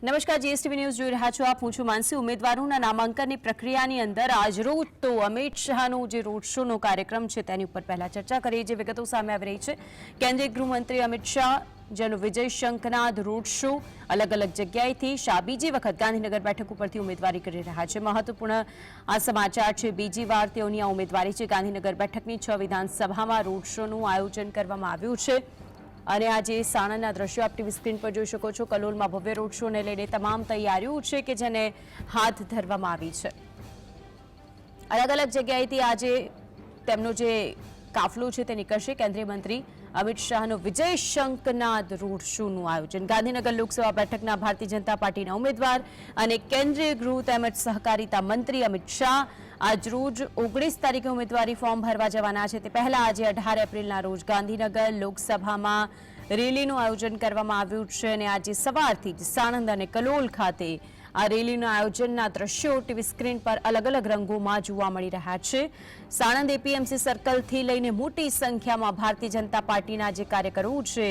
નમસ્કાર, GSTV news જોઈ રહ્યા છો આપ। હું છું માનસી। ઉમેદવારોના નામાંકનની પ્રક્રિયાની અંદર આજરોજ તો અમિત શાહનો જે રોડ શોનો કાર્યક્રમ છે તેની ઉપર પહેલા ચર્ચા કરીએ। જે વિગતો સામે આવી રહી છે, કેન્દ્રીય ગૃહમંત્રી અમિત શાહ જેનો વિજય શંખનાદ રોડ શો અલગ અલગ જગ્યાએથી શાહ બીજી વખત ગાંધીનગર બેઠક ઉપરથી ઉમેદવારી કરી રહ્યા છે। મહત્વપૂર્ણ આ સમાચાર છે, બીજી વાર તેઓની આ ઉમેદવારી છે। ગાંધીનગર બેઠકની 6 વિધાનસભામાં રોડ શોનું આયોજન કરવામાં આવ્યું છે અને આજે સાણંદના દ્રશ્યો આપ ટીવી સ્ક્રીન પર જોઈ શકો છો। કલોલમાં ભવ્ય રોડ શોને લઈને તમામ તૈયારીઓ છે કે જેને હાથ ધરવામાં આવી છે। અલગ અલગ જગ્યાએથી આજે તેમનો જે કાફલો છે તે નીકળશે। કેન્દ્રીય મંત્રી અમિત શાહનો વિજય શંખનાદ રોડ શોનું આયોજન। ગાંધીનગર લોકસભા બેઠકના ભારતીય જનતા પાર્ટીના ઉમેદવાર અને કેન્દ્રીય ગૃહ તેમજ સહકારિતા મંત્રી અમિત શાહ આજરોજ 19 તારીખે ઉમેદવારી ફોર્મ ભરવા જવાના છે। તે પહેલા આજે 18 એપ્રિલના રોજ ગાંધીનગર લોકસભામાં રેલીનું આયોજન કરવામાં આવ્યું છે અને આજે સવારથી જ સાણંદ અને કલોલ ખાતે આ રેલીના આયોજનના દ્રશ્યો ટીવી સ્ક્રીન પર અલગ અલગ રંગોમાં જોવા મળી રહ્યા છે। સાણંદ એપીએમસી સર્કલથી લઈને મોટી સંખ્યામાં ભારતીય જનતા પાર્ટીના જે કાર્યકરો છે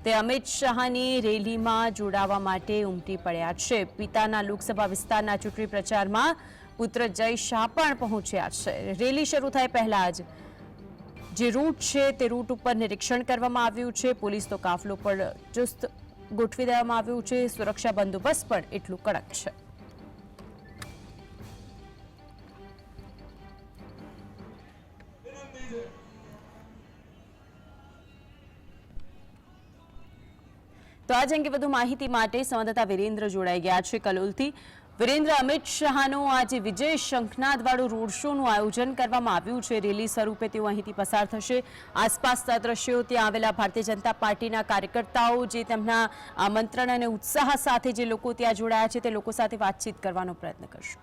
તે અમિત શાહની રેલીમાં જોડાવા માટે ઉમટી પડ્યા છે। પિતાના લોકસભા વિસ્તારના ચૂંટણી પ્રચારમાં પુત્ર જય શાહ પણ પહોંચ્યા છે। રેલી શરૂ થાય પહેલા જ જે રૂટ છે તે રૂટ ઉપર નિરીક્ષણ કરવામાં આવ્યું છે। પોલીસ તો કાફલો પર ચુસ્ત ગોઠવી દેવામાં આવ્યું છે। સુરક્ષા બંદોબસ્ત પણ એટલું કડક છે। તો આજ અંગે વધુ માહિતી માટે સંવાદદાતા વિરેન્દ્ર જોડાઈ ગયા છે કલોલથી। વિરેન્દ્ર, અમિત શાહનો આજે વિજય શંખનાદવાળો રોડ શોનું આયોજન કરવામાં આવ્યું છે। રેલી સ્વરૂપે તેઓ અહીંથી પસાર થશે। આસપાસના દ્રશ્યો, ત્યાં આવેલા ભારતીય જનતા પાર્ટીના કાર્યકર્તાઓ જે તેમના આમંત્રણ અને ઉત્સાહ સાથે જે લોકો ત્યાં જોડાયા છે તે લોકો સાથે વાતચીત કરવાનો પ્રયત્ન કરશે।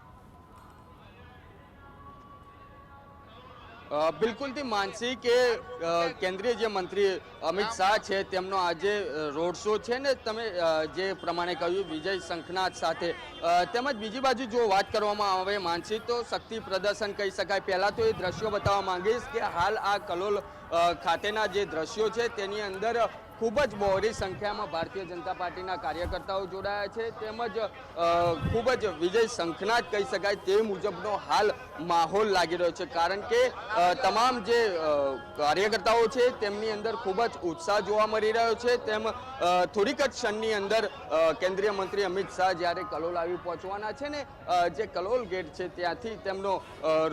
બિલકુલથી માનસી કે કેન્દ્રીય જે મંત્રી અમિત શાહ છે તેમનો આજે રોડ શો છે ને તમે જે પ્રમાણે કહ્યું વિજય શંખનાદ સાથે, તેમજ બીજી બાજુ જો વાત કરવામાં આવે માનસી તો શક્તિ પ્રદર્શન કહી શકાય। પહેલાં તો એ દ્રશ્યો બતાવવા માંગીશ કે હાલ આ કલોલ ખાતેના જે દ્રશ્યો છે તેની અંદર ખૂબ જ બહોળી સંખ્યામાં ભારતીય જનતા પાર્ટીના કાર્યકર્તાઓ જોડાયા છે, તેમજ ખૂબ જ વિજય શંખનાદ કહી શકાય તે મુજબનો હાલ માહોલ લાગી રહ્યો છે। કારણ કે તમામ જે કાર્યકર્તાઓ છે તેમની અંદર ખૂબ જ ઉત્સાહ જોવા મળી રહ્યો છે। તેમ થોડીક જ ક્ષણની અંદર કેન્દ્રીય મંત્રી અમિત શાહ જ્યારે કલોલ આવી પહોંચવાના છે ને જે કલોલ ગેટ છે ત્યાંથી તેમનો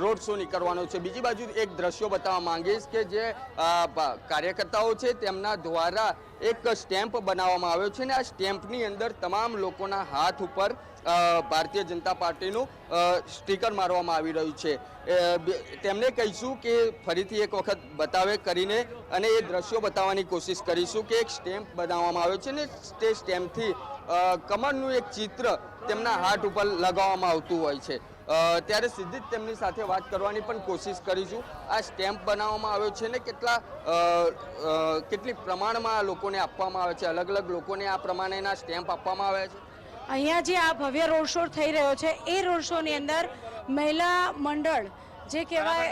રોડ શો નીકળવાનો છે। બીજી બાજુ એક દ્રશ્યો બતાવવા માંગીશ કે જે કાર્યકર્તાઓ છે તેમના દ્વારા એક સ્ટેમ્પ બનાવવામાં આવ્યો છે ને આ સ્ટેમ્પની અંદર તમામ લોકોના હાથ ઉપર ભારતીય જનતા પાર્ટીનું સ્ટીકર મારવામાં આવી રહ્યું છે। તેમને કહીશું કે ફરીથી એક વખત બતાવે કરીને અને એ દ્રશ્યો બતાવવાની કોશિશ કરીશું કે એક સ્ટેમ્પ બનાવવામાં આવ્યો છે ને તે સ્ટેમ્પથી કમળનું એક ચિત્ર તેમના હાથ ઉપર લગાવવામાં આવતું હોય છે। ત્યારે સીધી જ તેમની સાથે વાત કરવાની પણ કોશિશ કરીશું। આ સ્ટેમ્પ બનાવવામાં આવ્યો છે ને કેટલી પ્રમાણમાં લોકોને આપવામાં આવે છે? અલગ અલગ લોકોને આ પ્રમાણેના સ્ટેમ્પ આપવામાં આવે છે। અહીંયા જે આ ભવ્ય રોડ શો થઈ રહ્યો છે એ રોડ શોની અંદર મહિલા મંડળ જે કહેવાય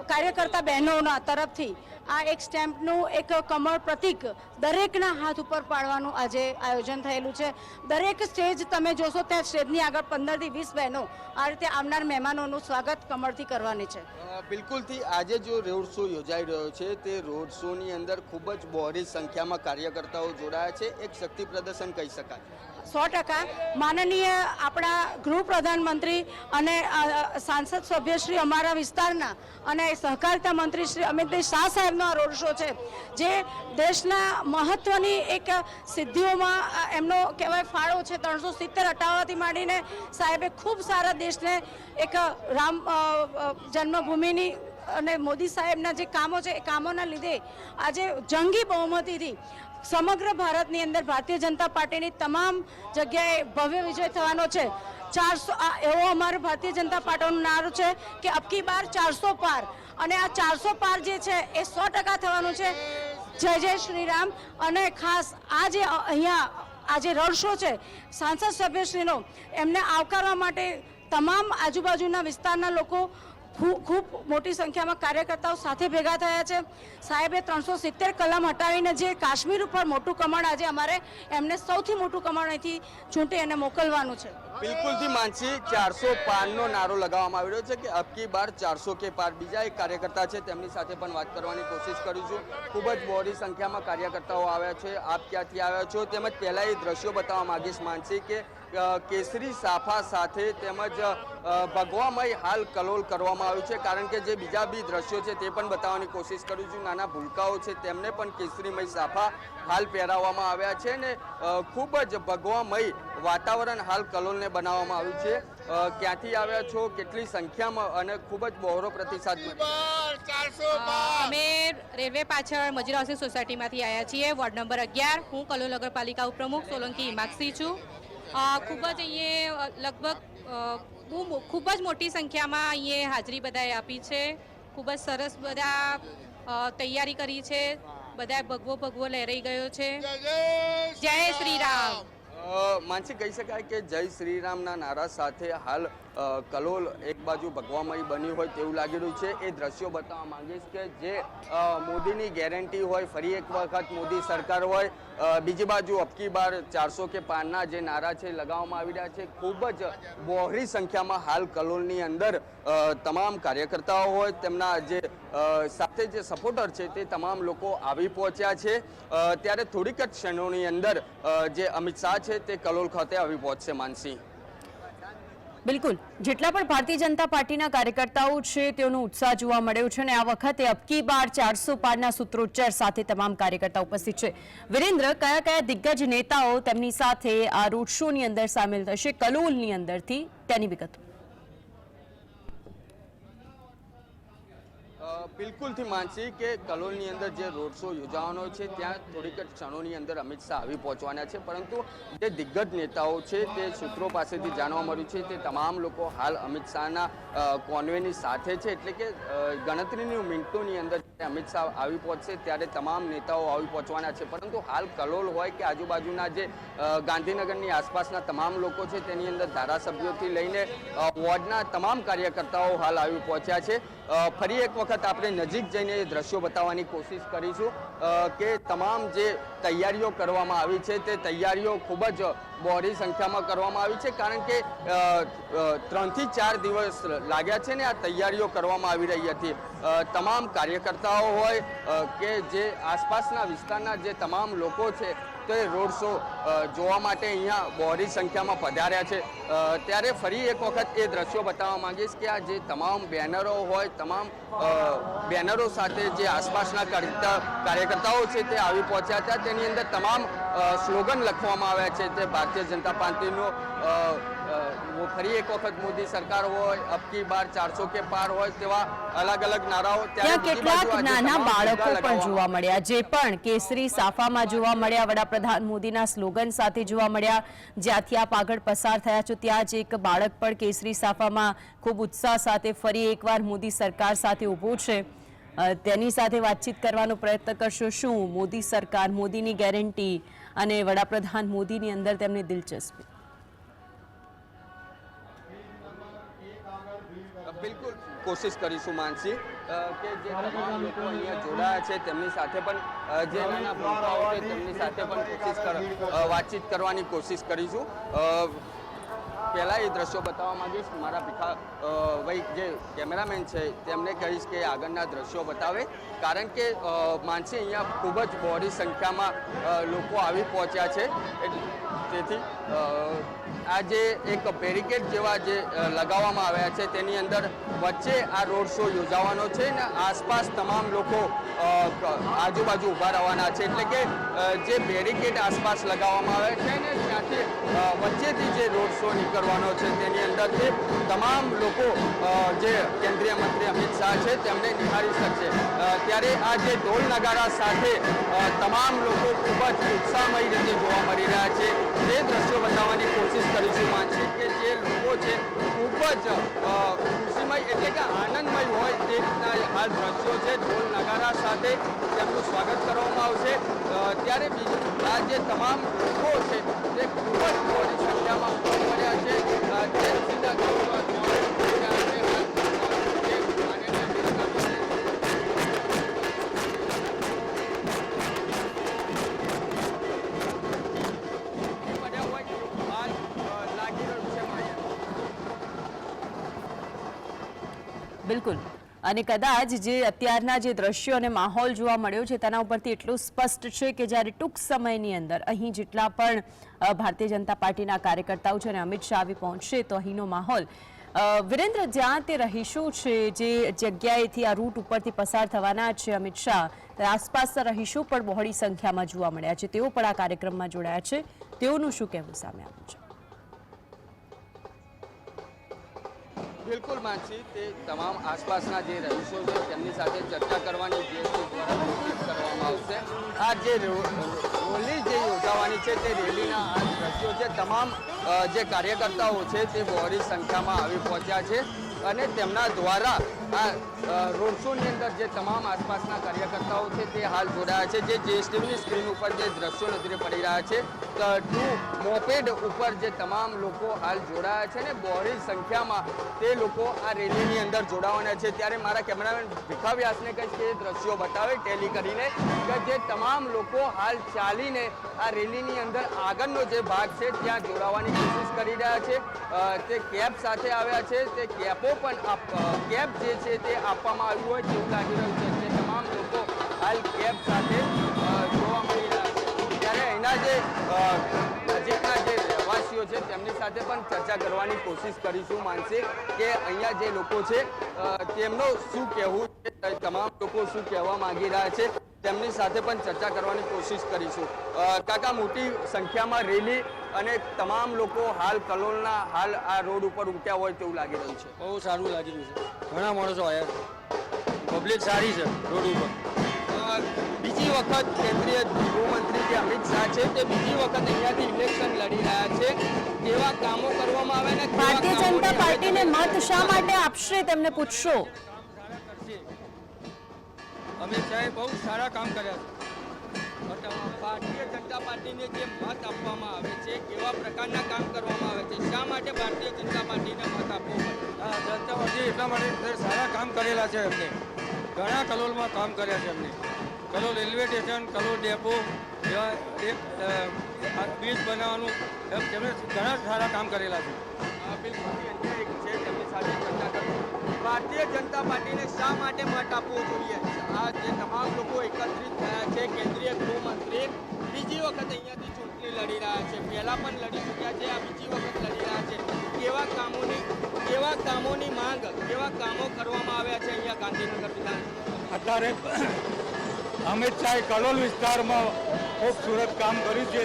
કાર્યકર્તા બહેનોના તરફથી આ એક સ્ટેમ્પનું એક કમળ પ્રતીક દરેકના હાથ ઉપર પાડવાનું આજે આયોજન થયેલું છે। દરેક સ્ટેજ તમે જોશો ત્યાં સ્ટેજની આગળ 15 થી 20 બહેનો આ રીતે આવનાર મહેમાનોનું સ્વાગત કમળથી કરવાની છે। બિલકુલથી આજે જો રોડ શો યોજાઈ રહ્યો છે તે રોડ શોની અંદર ખૂબ જ બહોળી સંખ્યામાં કાર્યકર્તાઓ જોડાયા છે। એક શક્તિ પ્રદર્શન કહી શકાય। 100% માનનીય આપણા ગૃહ પ્રધાનમંત્રી અને સાંસદ સભ્ય શ્રી અમારા વિસ્તારના અને સહકારિતા મંત્રી શ્રી અમિતભાઈ શાહ સાહેબનો આ રોડ શો છે જે દેશના મહત્વની એક સિદ્ધિઓમાં એમનો કહેવાય ફાળો છે। 370 હટાવવાથી માંડીને સાહેબે ખૂબ સારા દેશને એક રામ જન્મભૂમિની અને મોદી સાહેબના જે કામો છે એ કામોના લીધે આજે જંગી બહુમતીથી સમગ્ર ભારતની અંદર ભારતીય જનતા પાર્ટીની તમામ જગ્યાએ ભવ્ય વિજય થવાનો છે। 400 એવો અમારો ભારતીય જનતા પાર્ટીનું નારું છે કે અબકી બાર 400 પાર, અને આ 400 પાર જે છે એ 100% થવાનું છે। જય જય શ્રી રામ। અને ખાસ આ જે અહીંયા આજે રોડ શો છે સાંસદ સભ્યશ્રીનો એમને આવકારવા માટે તમામ આજુબાજુના વિસ્તારના લોકો ખૂબ મોટી સંખ્યામાં કાર્યકર્તાઓ સાથે ભેગા થયા છે. સાહેબે 370 કલમ હટાવીને જે કાશ્મીર ઉપર મોટું કમળ આજે અમારે એમને સૌથી મોટું કમળ અહીંથી ચૂંટી અને મોકલવાનું છે. બિલકુલથી માનસી 400 પારનો નારો લગાવવામાં આવી રહ્યો છે કે અબકી બાર 400 કે પાર. બીજા એક કાર્યકર્તા છે તેમની સાથે પણ વાત કરવાની કોશિશ કરીશું. ખૂબ જ બહોળી સંખ્યામાં કાર્યકર્તાઓ આવ્યા છે. આપ ક્યાંથી આવ્યા છો તેમજ પહેલા એ દ્રશ્યો બતાવવા માંગીશ માનસી કે કેસરી સાફા સાથે તેમજ ભગવામય હાલ કલોલ કરવામાં આવ્યું છે, કારણ કે જે બીજા બી દ્રશ્યો છે તે પણ બતાવવાની કોશિશ કરું છું. નાના ભૂલકાઓ છે તેમને પણ કેસરીમય સાફા હાલ પહેરાવવામાં આવ્યા છે ને ખૂબ જ ભગવામય વાતાવરણ હાલ કલોલને બનાવવામાં આવ્યું છે. ક્યાંથી આવ્યા છો, કેટલી સંખ્યામાં અને ખૂબ જ બહોળો પ્રતિસાદ મળ્યો? અમે રેલવે પાછળ મજૂર હાઉસિંગ સોસાયટીમાંથી આવ્યા છીએ, વોર્ડ નંબર 11. હું કલોલ નગરપાલિકા ઉપપ્રમુખ સોલંકી હિમાક્ષી છું. ખૂબ જ અહીંયા લગભગ ખૂબ જ મોટી સંખ્યામાં અહીંયા હાજરી બધાએ આપી છે. ખૂબ જ સરસ બધા તૈયારી કરી છે. બધા ભગવો લહેરાઈ ગયો છે. જય શ્રી રામ. માનસી કહી શકાય કે જય શ્રી રામના નારા સાથે હાલ કલોલ એક બાજુ ભગવામય બન્યું હોય તેવું લાગી રહ્યું છે. એ દ્રશ્યો બતાવવા માંગીશ કે જે મોદીની ગેરંટી હોય, ફરી એક વખત મોદી સરકાર હોય, બીજી બાજુ અબકી બાર 400 કે પારના જે નારા છે લગાવવામાં આવી રહ્યા છે. ખૂબ જ બહોળી સંખ્યામાં હાલ કલોલની અંદર તમામ કાર્યકર્તાઓ હોય, તેમના જે સાથે જે સપોર્ટર છે તે તમામ લોકો આવી પહોંચ્યા છે. ત્યારે થોડીક જ ક્ષણોની અંદર જે અમિત શાહ છે તે કલોલ ખાતે આવી પહોંચશે. માનસી, બિલકુલ, જેટલા પણ ભારતીય જનતા પાર્ટીના કાર્યકર્તાઓ છે તેઓનો ઉત્સાહ જોવા મળ્યો છે અને આ વખતે અબકી બાર 400 પારના સૂત્રોચ્ચાર સાથે તમામ કાર્યકર્તાઓ ઉપસ્થિત છે. વિરેન્દ્ર, કયા કયા દિગ્ગજ નેતાઓ તેમની સાથે આ રોડ શોની અંદર સામેલ થશે કલોલની અંદરથી, તેની વિગતો? બિલકુલથી માનસી કે કલોલની અંદર જે રોડ શો યોજાવાનો છે ત્યાં થોડીક જ ક્ષણોની અંદર અમિત શાહ આવી પહોંચવાના છે, પરંતુ જે દિગ્ગજ નેતાઓ છે તે સૂત્રો પાસેથી જાણવા મળ્યું છે તે તમામ લોકો હાલ અમિત શાહના કોન્વેની સાથે છે. એટલે કે ગણતરીની મિનિટોની અંદર અમિત શાહ આવી પહોંચશે ત્યારે તમામ નેતાઓ આવી પહોંચવાના છે. પરંતુ હાલ કલોલ હોય કે આજુબાજુના જે ગાંધીનગરની આસપાસના તમામ લોકો છે તેની અંદર ધારાસભ્યોથી લઈને વોર્ડના તમામ કાર્યકર્તાઓ હાલ આવી પહોંચ્યા છે. ફરી એક વખત આપણે નજીક જઈને એ દ્રશ્યો બતાવવાની કોશિશ કરીશું કે તમામ જે તૈયારીઓ કરવામાં આવી છે તે તૈયારીઓ ખૂબ જ બહોળી સંખ્યામાં કરવામાં આવી છે, કારણ કે 3 થી 4 દિવસ લાગ્યા છે ને આ તૈયારીઓ કરવામાં આવી રહી હતી. તમામ કાર્યકર્તાઓ હોય કે જે આસપાસના વિસ્તારના જે તમામ લોકો છે તે રોડ શો જોવા માટે અહીંયા બહોળી સંખ્યામાં પધાર્યા છે. ત્યારે ફરી એક વખત એ દ્રશ્યો બતાવવા માંગીશ કે આ જે તમામ બેનરો હોય, તમામ બેનરો સાથે જે આસપાસના કાર્યકર્તાઓ છે તે આવી પહોંચ્યા હતા. તેની અંદર તમામ સ્લોગન લખવામાં આવ્યા છે. તે ભારતીય જનતા પાર્ટીનો ફરી એક વખત મોદી સરકાર હોય, અબકી બાર 400 કે પાર હોય તેવા અલગ અલગ નારાઓ. ત્યાં કેટલાક નાના બાળકો પણ જોવા મળ્યા, જે પણ કેસરી સાફામાં જોવા મળ્યા, વડાપ્રધાન મોદીના સ્લોગન સાથે જોવા મળ્યા. જ્યાંથી આપ આગળ પસાર થયા છો ત્યાં જ એક બાળક પણ કેસરી સાફામાં ખૂબ ઉત્સાહ સાથે ફરી એકવાર મોદી સરકાર સાથે ઊભો છે. તેની સાથે વાતચીત કરવાનો પ્રયત્ન કરશો. શું મોદી સરકાર, મોદીની ગેરંટી અને વડાપ્રધાન મોદીની અંદર તેમની દિલચસ્પી? બિલકુલ કોશિશ કરીશું માનસી કે જે તમામ લોકો અહીંયા જોડાયા છે તેમની સાથે પણ જે નાના ભૂલકાઓ છે તેમની સાથે પણ વાતચીત કરવાની કોશિશ કરીશું. પહેલાં એ દ્રશ્યો બતાવવા માંગીશ. મારા ભાઈ જે કેમેરામેન છે તેમને કહીશ કે આગળના દ્રશ્યો બતાવે, કારણ કે માનસી અહીંયા ખૂબ જ બહોળી સંખ્યામાં લોકો આવી પહોંચ્યા છે. તેથી આ જે એક બેરિકેડ જેવા જે લગાવવામાં આવ્યા છે તેની અંદર વચ્ચે આ રોડ શો યોજાવાનો છે ને આસપાસ તમામ લોકો આજુબાજુ ઊભા રહેવાના છે. એટલે કે જે બેરિકેડ આસપાસ લગાવવામાં આવે છે ને ત્યાંથી વચ્ચેથી જે રોડ શો નીકળવાનો છે તેની અંદરથી તમામ લોકો જે કેન્દ્રીય મંત્રી અમિત શાહ છે તેમને નિહાળી શકશે. ત્યારે આ જે ઢોલ નગારા સાથે તમામ લોકો ખૂબ જ ઉત્સાહમય રીતે જોવા મળી રહ્યા છે તે દ્રશ્યો બતાવવાની કોશિશ કરીશું માનસી કે જે લોકો છે ખૂબ જ ખુશીમય એટલે કે આનંદમય હોય તે રીતના હાલ દ્રશ્યો છે. ઢોલ નગારા સાથે તેમનું સ્વાગત કરવામાં આવશે. ત્યારે બીજું આ જે તમામ લોકો છે તે ખૂબ જ મોટી સંખ્યામાં મળ્યા છે. જે સીધા બિલકુલ. અને કદાચ જે અત્યારના જે દ્રશ્યો અને માહોલ જોવા મળ્યો છે તેના ઉપરથી એટલું સ્પષ્ટ છે કે જ્યારે ટૂંક સમયની અંદર અહીં જેટલા પણ ભારતીય જનતા પાર્ટીના કાર્યકર્તાઓ છે અને અમિત શાહ આવી પહોંચશે તો અહીંનો માહોલ વિરેન્દ્ર, જ્યાં તે રહીશો છે જે જગ્યાએથી આ રૂટ ઉપરથી પસાર થવાના છે અમિત શાહ, આસપાસના રહીશો પણ બહોળી સંખ્યામાં જોવા મળ્યા છે. તેઓ પણ આ કાર્યક્રમમાં જોડાયા છે. તેઓનું શું કહેવું સામે આવ્યું છે? બિલકુલ માનસી, તે તમામ આસપાસના જે રહીશો છે તેમની સાથે ચર્ચા કરવાની જીએસટી દ્વારા કોશિશ કરવામાં આવશે. આ જે રેલી જે યોજાવાની છે તે રેલીના આ દ્રશ્યો છે. તમામ જે કાર્યકર્તાઓ છે તે બહોળી સંખ્યામાં આવી પહોંચ્યા છે અને તેમના દ્વારા આ રોડ શોની અંદર જે તમામ આસપાસના કાર્યકર્તાઓ છે તે હાલ જોડાયા છે. જે જીએસટીવીની સ્ક્રીન ઉપર જે દ્રશ્યો નજરે પડી રહ્યા છે, ટુ મોપેડ ઉપર જે તમામ લોકો હાલ જોડાયા છે ને બહોળી સંખ્યામાં તે લોકો આ રેલીની અંદર જોડાવાના છે. ત્યારે મારા કેમેરામેન ભીખા વ્યાસને કહીશ કે એ દ્રશ્યો બતાવે ટેલી કરીને કે જે તમામ લોકો હાલ ચાલીને આ રેલીની અંદર આગળનો જે ભાગ છે ત્યાં જોડાવાની કોશિશ કરી રહ્યા છે. તે કેપ સાથે આવ્યા છે. તે કેપો પણ કેપ જે છે તે આપવામાં આવ્યું હોય તેવું લાગી રહ્યું છે. તે તમામ લોકો હાલ કેપ સાથે જોવા મળી રહ્યા છે. ત્યારે અહીંના જે નજીકના જે રહેવાસીઓ છે તેમની સાથે પણ ચર્ચા કરવાની કોશિશ કરીશું. માનશે કે અહીંયા જે લોકો છે તેમનું શું કહેવું છે, તમામ લોકો શું કહેવા માંગી રહ્યા છે તેમની સાથે પણ ચર્ચા કરવાની કોશિશ કરીશું. કાકા, મોટી સંખ્યામાં રેલી અને તમામ લોકો હાલ કલોલના હાલ આ રોડ ઉપર ઉમટ્યા હોય તેવું લાગી રહ્યું છે. બહુ સારું લાગી રહ્યું છે. ઘણા માણસો આવ્યા છે. પબ્લિક સારી છે રોડ ઉપર. બીજી વખત કેન્દ્રીય ગૃહમંત્રી જે અમિત શાહ છે તે બીજી વખત અહીંયાથી ઇલેક્શન લડી રહ્યા છે. કેવા કામો કરવામાં આવે ને ભારતીય જનતા પાર્ટીને મત શા માટે આપશે તેમને પૂછશો. અમિત શાહે બહુ સારા કામ કર્યા છે. ભારતીય જનતા પાર્ટીને જે મત આપવામાં આવે છે કેવા પ્રકારના કામ કરવામાં આવે છે, શા માટે ભારતીય જનતા પાર્ટીને મત આપવો પડે? જનતા પાર્ટી એટલા માટે સારા કામ કરેલા છે એમને. ઘણા કલોલમાં કામ કર્યા છે એમને. Kalol railway station, Kalol depot એવા એક બ્રિજ બનાવવાનું તેમણે ઘણા સારા કામ કરેલા છે. બિલકુલ એક છે તેમની સાથે ચર્ચા કરશું. ભારતીય જનતા પાર્ટીને શા માટે મત આપવો જોઈએ? આ જે તમામ લોકો એકત્રિત થયા છે, કેન્દ્રીય ગૃહમંત્રી બીજી વખત અહીંયાથી ચૂંટણી લડી રહ્યા છે. પહેલા પણ લડી ચૂક્યા છે, આ બીજી વખત લડી રહ્યા છે. કેવા કામોની માંગ, કેવા કામો કરવામાં આવ્યા છે અહીંયા ગાંધીનગર વિધાનસભા? અત્યારે અમિત શાહે કલોલ વિસ્તારમાં ખૂબ સુરત કામ કર્યું છે.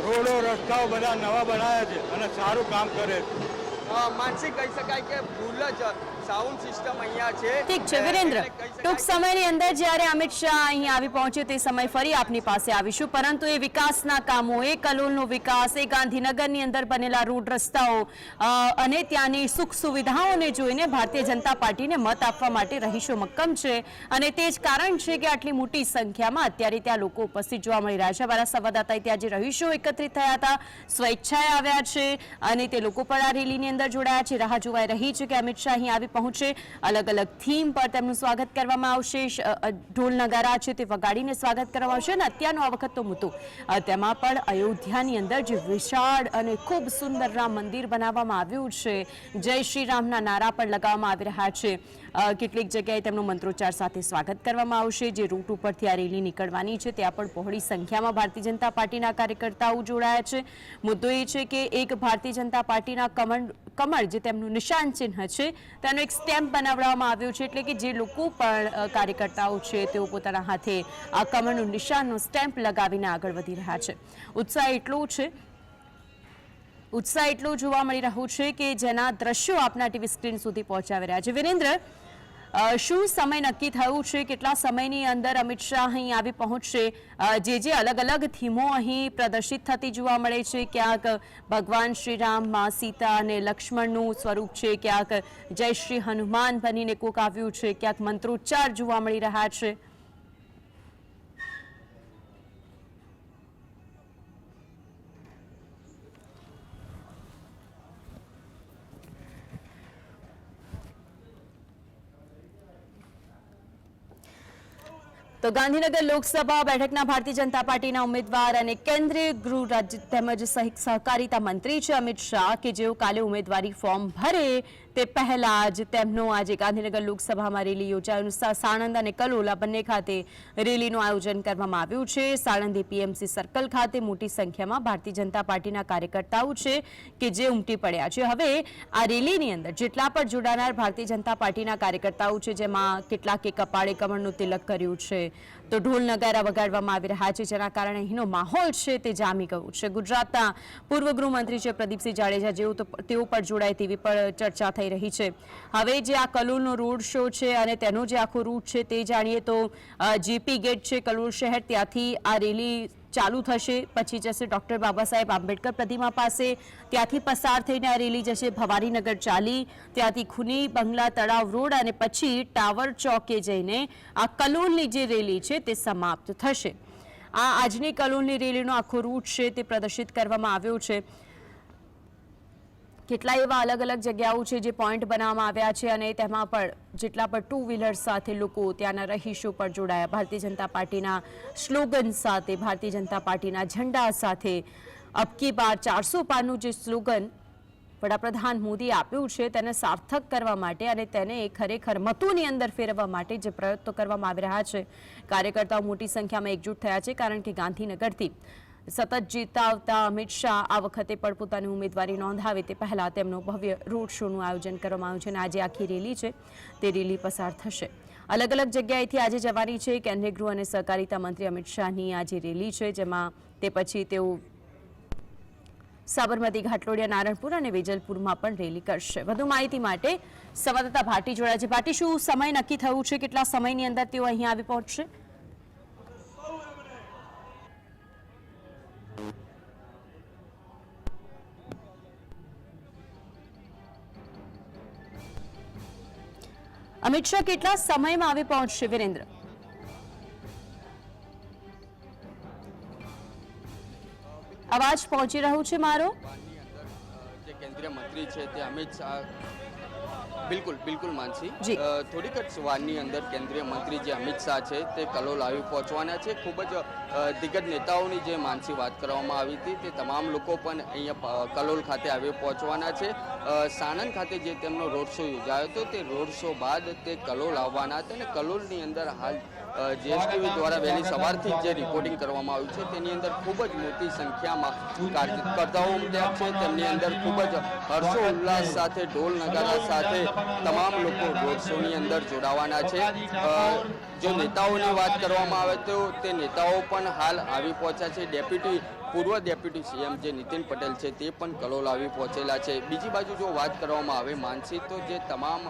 રોડો રસ્તાઓ બધા નવા બનાવ્યા છે અને સારું કામ કરે છે. માનસી, કહી શકાય કે ફૂલ જ સાઉન્ડ સિસ્ટમ અહીંયા છે. ઠીક છે વિરેન્દ્ર, ટૂંક સમયની અંદર જ્યારે અમિત શાહ અહીં આવી પહોંચ્યો તે સમય ફરી આપની પાસે આવીશું. પરંતુ એ વિકાસના કામો, એ કલોલનો વિકાસ, એ ગાંધીનગરની અંદર બનેલા રોડ રસ્તાઓ અને ત્યાંની સુખ સુવિધાઓને જોઈને ભારતીય જનતા પાર્ટીને મત આપવા માટે રહીશો મક્કમ છે. અને તે જ કારણ છે કે આટલી મોટી સંખ્યામાં અત્યારે ત્યાં લોકો ઉપસ્થિત જોવા મળી રહ્યા છે. અમારા સંવાદદાતાએ ત્યાં જે રહીશો એકત્રિત થયા હતા, સ્વેચ્છાએ આવ્યા છે અને તે લોકો પણ આ રેલીની અંદર જોડાયા છે. રાહ જોવાઈ રહી છે કે અમિત શાહ અહીં આવી પહોંચે. અલગ અલગ થીમ પર તેમનું સ્વાગત કરવામાં આવશે. ઢોલ નગારા છે તે વગાડીને સ્વાગત કરવામાં આવશે. અને અત્યારનો આ વખતનો મુદ્દો તેમાં પણ અયોધ્યાની અંદર જે વિશાળ અને ખૂબ સુંદર રામ મંદિર બનાવવામાં આવ્યું છે, જય શ્રી રામના નારા પણ લગાવવામાં આવી રહ્યા છે. કેટલીક જગ્યાએ તેમનું મંત્રોચ્ચાર સાથે સ્વાગત કરવામાં આવશે. જે રૂટ ઉપરથી આ રેલી નીકળવાની છે ત્યાં પણ બહોળી સંખ્યામાં ભારતીય જનતા પાર્ટીના કાર્યકર્તાઓ જોડાયા છે. મુદ્દો એ છે કે એક ભારતીય જનતા પાર્ટીના કમળ જે તેમનું નિશાન ચિહ્ન છે તેનો એક સ્ટેમ્પ બનાવવામાં આવ્યો છે. એટલે કે જે લોકો પણ કાર્યકર્તાઓ છે તેઓ પોતાના હાથે આ કમળનું નિશાનનો સ્ટેમ્પ લગાવીને આગળ વધી રહ્યા છે. ઉત્સાહ એટલો જોવા મળી રહ્યો છે કે જેના દ્રશ્યો આપના ટીવી સ્ક્રીન સુધી પહોંચાવી રહ્યા છે. વિરેન્દ્ર, શું સમય નક્કી થયું છે? કેટલા સમયની અંદર અમિત શાહ અહીં આવી પહોંચશે? જે અલગ અલગ થીમો અહીં પ્રદર્શિત થતી જોવા મળે છે, ક્યાંક ભગવાન શ્રી રામ, મા સીતા અને લક્ષ્મણનું સ્વરૂપ છે, ક્યાંક જય શ્રી હનુમાન બનીને કોક આવ્યું છે, ક્યાંક મંત્રોચ્ચાર જોવા મળી રહ્યા છે. તો ગાંધીનગર લોકસભા બેઠકના ભારતીય જનતા પાર્ટીના ઉમેદવાર અને કેન્દ્રીય ગૃહ રાજ્ય તેમજ સહકારિતા મંત્રી છે અમિત શાહ, કે જેઓ કાલે ઉમેદવારી ફોર્મ ભરે તે પહેલા જ તેમનો આજે ગાંધીનગર લોકસભામાં રેલી યોજાયું. સાણંદ અને કલોલ આ બંને ખાતે રેલીનું આયોજન કરવામાં આવ્યું છે. સાણંદ એપીએમસી સર્કલ ખાતે મોટી સંખ્યામાં ભારતીય જનતા પાર્ટીના કાર્યકર્તાઓ છે કે જે ઉમટી પડ્યા છે. હવે આ રેલીની અંદર જેટલા પણ જોડાનાર ભારતીય જનતા પાર્ટીના કાર્યકર્તાઓ છે, જેમાં કેટલાકે કપાળે કમળનું તિલક કર્યું છે, તો ઢોલ નગારા વગાડવામાં આવી રહ્યા છે, જેના કારણે અહીંનો માહોલ છે તે જામી ગયું છે. ગુજરાતના પૂર્વ ગૃહમંત્રી છે પ્રદીપસિંહ જાડેજા તેઓ પણ જોડાય તેવી પણ ચર્ચા થઈ રહી છે. હવે જે આ કલોલનો રોડ શો છે અને તેનો જે આખો રૂટ છે તે જાણીએ તો જેપી ગેટ છે કલોલ શહેર, ત્યાંથી આ રેલી ચાલુ થશે, પછી જશે ડોક્ટર બાબા સાહેબ આંબેડકર પ્રતિમા પાસે, ત્યાંથી પસાર થઈને આ રેલી જશે ભવાનીનગર ચાલી, ત્યાંથી ખુની બંગલા તળાવ રોડ અને પછી ટાવર ચોકે જઈને આ કલોલની જે રેલી છે તે સમાપ્ત થશે. આ આજની કલોલની રેલીનો આખો રૂટ છે તે પ્રદર્શિત કરવામાં આવ્યો છે. કેટલાય એવા અલગ અલગ જગ્યાઓ છે જે પોઈન્ટ બનાવવામાં આવ્યા છે અને તેમાં પણ જેટલા પણ ટુ વ્હીલર સાથે લોકો ત્યાંના રહીશો પર જોડાયા. ભારતીય જનતા પાર્ટીના સ્લોગન સાથે, ભારતીય જનતા પાર્ટીના ઝંડા સાથે, અબકી બાર 400 પારનું જે સ્લોગન વડાપ્રધાન મોદીએ આપ્યું છે તેને સાર્થક કરવા માટે અને તેને ખરેખર મતોની અંદર ફેરવવા માટે જે પ્રયત્નો કરવામાં આવી રહ્યા છે, કાર્યકર્તાઓ મોટી સંખ્યામાં એકજૂટ થયા છે. કારણ કે ગાંધીનગરથી સતત જીતતા આવતા અમિત શાહ આ વખતે પણ પોતાની ઉમેદવારી નોંધાવે તે પહેલા તેમનો ભવ્ય રોડ શોનું આયોજન કરવામાં આવ્યું છે અને આજે આખી રેલી છે તે રેલી પસાર થશે. અલગ અલગ જગ્યાએથી આજે જવાની છે. કેન્દ્રીય ગૃહ અને સહકારિતા મંત્રી અમિત શાહની આજે રેલી છે, જેમાં તે પછી તેઓ સાબરમતી, ઘાટલોડિયા, નારણપુર અને વેજલપુરમાં પણ રેલી કરશે. વધુ માહિતી માટે સંવાદદાતા ભાટી જોડાયા છે. ભાટી, શું સમય નક્કી થયું છે? કેટલા સમયની અંદર તેઓ અહીં આવી પહોંચશે? અમિત શાહ કેટલા સમયમાં આવી પહોંચશે? વિરેન્દ્ર, અવાજ પહોંચી રહ્યું છે મારો? જે કેન્દ્રીય મંત્રી છે તે અમિત શાહ, બિલકુલ માનસી, થોડીક જ વારની અંદર કેન્દ્રીય મંત્રી જે અમિત શાહ છે તે કલોલ આવી પહોંચવાના છે. ખૂબ જ દિગ્ગજ નેતાઓની જે માનસી વાત કરવામાં આવી હતી તે તમામ લોકો પણ અહીંયા કલોલ ખાતે આવી પહોંચવાના છે. સાણંદ ખાતે જે તેમનો રોડ શો યોજાયો હતો તે રોડ શો બાદ તે કલોલ આવવાના હતા અને કલોલની અંદર હાલ જીએસટીવી દ્વારા વહેલી સવારથી જે રિપોર્ટિંગ કરવામાં આવ્યું છે તેની અંદર ખૂબ જ મોટી સંખ્યામાં કાર્યકર્તાઓ ઉમટ્યા છે. તેમની અંદર ખૂબ જ હર્ષોલ્લાસ સાથે, ઢોલ નગારા સાથે તમામ લોકો રોડ શોની અંદર જોડાવાના છે. જો નેતાઓની વાત કરવામાં આવે તો તે નેતાઓ પણ હાલ આવી પહોંચ્યા છે. પૂર્વ ડેપ્યુટી સીએમ જે નીતિન પટેલ છે તે પણ કલોલ આવી પહોંચેલા છે. બીજી બાજુ જો વાત કરવામાં આવે માનસી, તો જે તમામ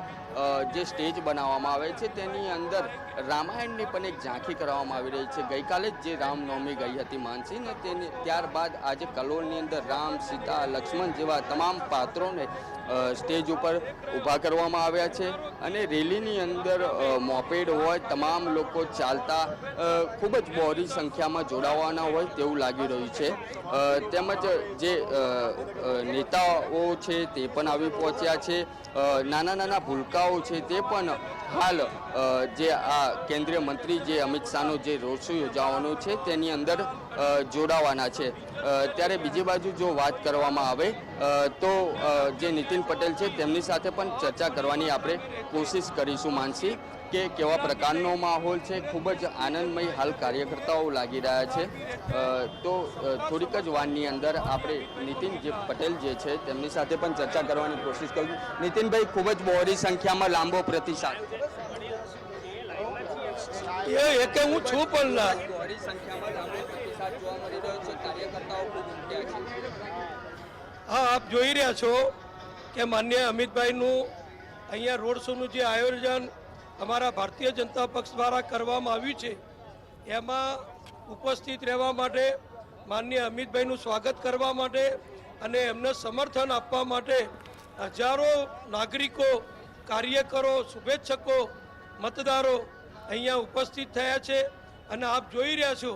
જે સ્ટેજ બનાવવામાં આવે છે તેની અંદર રામાયણની પણ એક ઝાંખી કરવામાં આવી રહી છે. ગઈકાલે જ જે રામનવમી ગઈ હતી માનસી, ને તેની ત્યારબાદ આજે કલોલની અંદર રામ, સીતા, લક્ષ્મણ જેવા તમામ પાત્રોને સ્ટેજ ઉપર ઊભા કરવામાં આવ્યા છે અને રેલીની અંદર મોપેડ હોય, તમામ લોકો ચાલતા ખૂબ જ બહોળી સંખ્યામાં જોડાવાના હોય તેવું લાગી રહ્યું છે. તેમજ જે નેતાઓ છે તે પણ આવી પહોંચ્યા છે. નાના ભૂલકાઓ છે તે પણ હાલ જે આ કેન્દ્રીય મંત્રી જે અમિત શાહનો જે રોડ શો યોજાવાનો છે તેની અંદર જોડાવાના છે. ત્યારે બીજી બાજુ જો વાત કરવામાં આવે તો જે નીતિન પટેલ છે તેમની સાથે પણ ચર્ચા કરવાની આપણે કોશિશ કરીશું માનસી, કે કેવા પ્રકારનો માહોલ છે. ખૂબ જ આનંદમય હાલ કાર્યકર્તાઓ લાગી રહ્યા છે. તો થોડીક જ વારની અંદર આપણે નીતિન જે પટેલ જે છે તેમની સાથે પણ ચર્ચા કરવાની કોશિશ કરીશું. નીતિનભાઈ, ખૂબ જ બહોળી સંખ્યામાં લાંબો પ્રતિસાદ હું છું પણ ના બહોળી સંખ્યામાં લાંબો પ્રતિસાદ જોવા મળી રહ્યો છે. કાર્યકર્તાઓ ખૂબ ઉમટ્યા છે. હા, આપ જોઈ રહ્યા છો કે માન્ય અમિતભાઈનું અહીંયા રોડ શોનું જે આયોજન અમારા ભારતીય જનતા પક્ષ દ્વારા કરવામાં આવ્યું છે એમાં ઉપસ્થિત રહેવા માટે, માનનીય અમિતભાઈનું સ્વાગત કરવા માટે અને એમને સમર્થન આપવા માટે હજારો નાગરિકો, કાર્યકરો, શુભેચ્છકો, મતદારો અહીંયા ઉપસ્થિત થયા છે. અને આપ જોઈ રહ્યા છો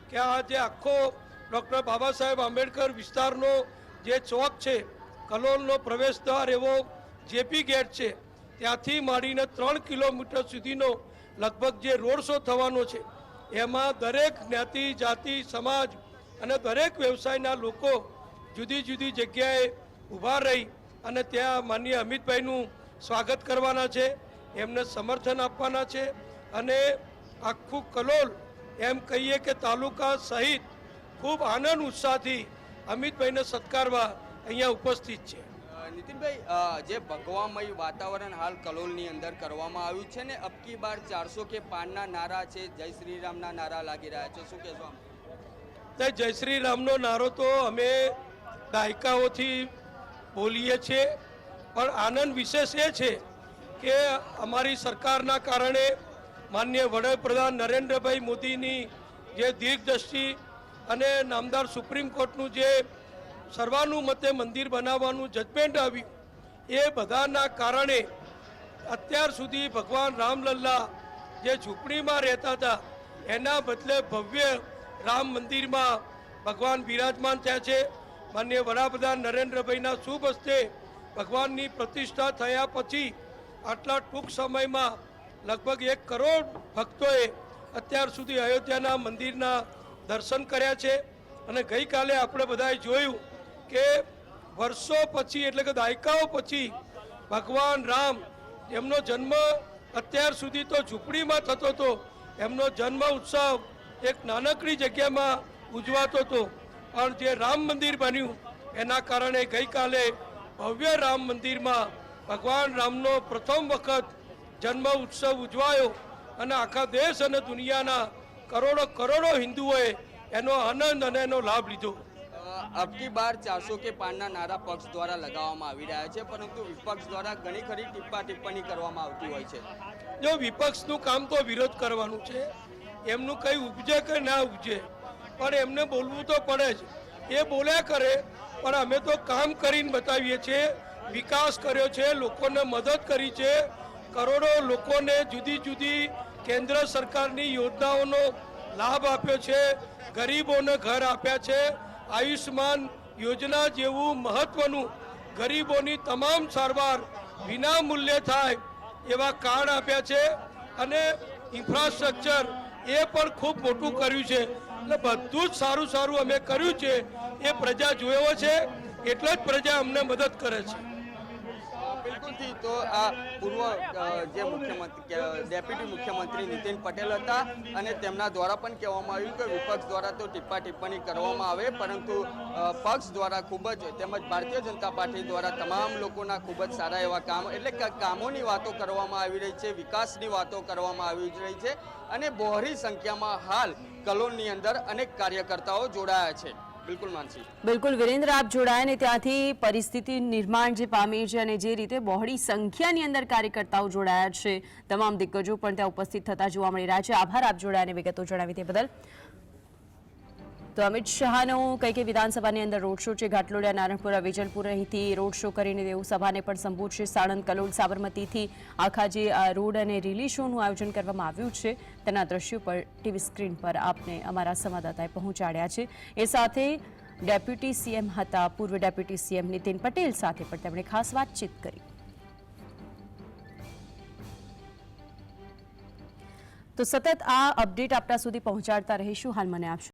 કે આ જે આખો ડૉક્ટર બાબા સાહેબ આંબેડકર વિસ્તારનો જે ચોક છે, કલોલનો પ્રવેશદ્વાર એવો જેપી ગેટ છે, ત્યાંથી માંડીને 3 કિલોમીટર સુધીનો લગભગ જે રોડ શો થવાનો છે એમાં દરેક જ્ઞાતિ, જાતિ, સમાજ અને દરેક વ્યવસાયના લોકો જુદી જુદી જગ્યાએ ઊભા રહી અને ત્યાં માનનીય અમિતભાઈનું સ્વાગત કરવાના છે, એમને સમર્થન આપવાના છે અને આખું કલોલ એમ કહીએ કે તાલુકા સહિત ખૂબ આનંદ ઉત્સાહથી અમિતભાઈને સત્કારવા અહીંયા ઉપસ્થિત છે. નીતિનભાઈ, જે ભગવામય વાતાવરણ હાલ કલોલની અંદર કરવામાં આવ્યું છે ને, અબકી બાર 400 કે પારના નારા છે, જય શ્રી રામના નારા લાગી રહ્યા છે, શું કહેશો આમ? જય શ્રી રામનો નારો તો અમે દાયકાઓથી બોલીએ છીએ, પણ આનંદ વિશેષ એ છે કે અમારી સરકારના કારણે માનનીય વડાપ્રધાન નરેન્દ્રભાઈ મોદીની જે દીર્ઘદ્રષ્ટિ અને નામદાર સુપ્રીમ કોર્ટનું જે સર્વાનુમતે મંદિર બનાવવાનું જજમેન્ટ આવ્યું, એ બધાના કારણે અત્યાર સુધી ભગવાન રામલલ્લા જે ઝૂંપડીમાં રહેતા હતા એના બદલે ભવ્ય રામ મંદિરમાં ભગવાન બિરાજમાન થયા છે. માનનીય વડાપ્રધાન નરેન્દ્રભાઈના શુભ હસ્તે ભગવાનની પ્રતિષ્ઠા થયા પછી આટલા ટૂંક સમયમાં લગભગ 1 કરોડ ભક્તોએ અત્યાર સુધી અયોધ્યાના મંદિરના દર્શન કર્યા છે. અને ગઈકાલે આપણે બધાએ જોયું કે વર્ષો પછી એટલે કે દાયકાઓ પછી ભગવાન રામ, એમનો જન્મ અત્યાર સુધી તો ઝૂંપડીમાં થતો હતો, એમનો જન્મ ઉત્સવ એક નાનકડી જગ્યામાં ઉજવાતો હતો, પણ જે રામ મંદિર બન્યું એના કારણે ગઈકાલે ભવ્ય રામ મંદિરમાં ભગવાન રામનો પ્રથમ વખત જન્મ ઉત્સવ ઉજવાયો અને આખા દેશ અને દુનિયાના કરોડો હિન્દુઓએ એનો આનંદ અને એનો લાભ લીધો. અબકી બાર 400 કે પારના નારા પક્ષ દ્વારા લગાવવામાં આવી રહ્યા છે, પરંતુ વિપક્ષ દ્વારા ઘણી ખરી ટિપ્પણી કરવામાં આવતી હોય છે. જો વિપક્ષનું કામ તો વિરોધ કરવાનું છે, એમનું કંઈ ઉપજે કે ના ઉપજે, પણ એમને બોલવું તો પડે જ. એ બોલ્યા કરે, પણ અમે તો કામ કરીને બતાવીએ છીએ. વિકાસ કર્યો છે, લોકોને મદદ કરી છે, કરોડો લોકોને જુદી જુદી કેન્દ્ર સરકારની યોજનાઓનો લાભ આપ્યો છે, ગરીબોને ઘર આપ્યા છે, આયુષ્માન યોજના જેવું મહત્વનું ગરીબોની તમામ સારવાર વિના મૂલ્યે થાય એવા કાર્ડ આપ્યા છે અને ઇન્ફ્રાસ્ટ્રક્ચર એ પણ ખૂબ મોટું કર્યું છે. એટલે બધું જ સારું અમે કર્યું છે. એ પ્રજા જોયો છે, એટલે જ પ્રજા અમને મદદ કરે છે. બિલકુલથી. તો આ પૂર્વ જે મુખ્યમંત્રી ડેપ્યુટી મુખ્યમંત્રી નીતિન પટેલ હતા અને તેમના દ્વારા પણ કહેવામાં આવ્યું કે વિપક્ષ દ્વારા તો ટિપ્પણી કરવામાં આવે, પરંતુ પક્ષ દ્વારા ખૂબ જ, તેમજ ભારતીય જનતા પાર્ટી દ્વારા તમામ લોકોના ખૂબ જ સારા એવા કામ, એટલે કે કામોની વાતો કરવામાં આવી રહી છે, વિકાસની વાતો કરવામાં આવી રહી છે અને બહોળી સંખ્યામાં હાલ કલોલની અંદર અનેક કાર્યકર્તાઓ જોડાયા છે. બિલકુલ માનસી. બિલકુલ વિરેન્દ્ર, આપ જોડાયા ને ત્યાંથી પરિસ્થિતિ નિર્માણ જે પામી છે અને જે રીતે બહોળી સંખ્યાની અંદર કાર્યકર્તાઓ જોડાયા છે, તમામ દિગ્ગજો પણ ત્યાં ઉપસ્થિત થતા જોવા મળી રહ્યા છે. આભાર આપ જોડાયાને વિગતો જણાવી તે બદલ. તો અમિત શાહનો કઈ વિધાનસભાની અંદર રોડ શો છે, ઘાટલોડિયા, નારણપુરા, વેજલપુર અહીંથી રોડ શો કરીને તેઓ સભાને પણ સંબોધશે. સાણંદ, કલોલ, સાબરમતીથી આખા જે રોડ અને રેલી શોનું આયોજન કરવામાં આવ્યું છે તેના દ્રશ્યો પર ટીવી સ્ક્રીન પર આપને અમારા સંવાદદાતાએ પહોંચાડ્યા છે. એ સાથે ડેપ્યુટી સીએમ હતા, પૂર્વ ડેપ્યુટી સીએમ નીતિન પટેલ સાથે પણ તેમણે ખાસ વાતચીત કરી. તો સતત આ અપડેટ આપણા સુધી પહોંચાડતા રહીશું. હાલ મને આપશો.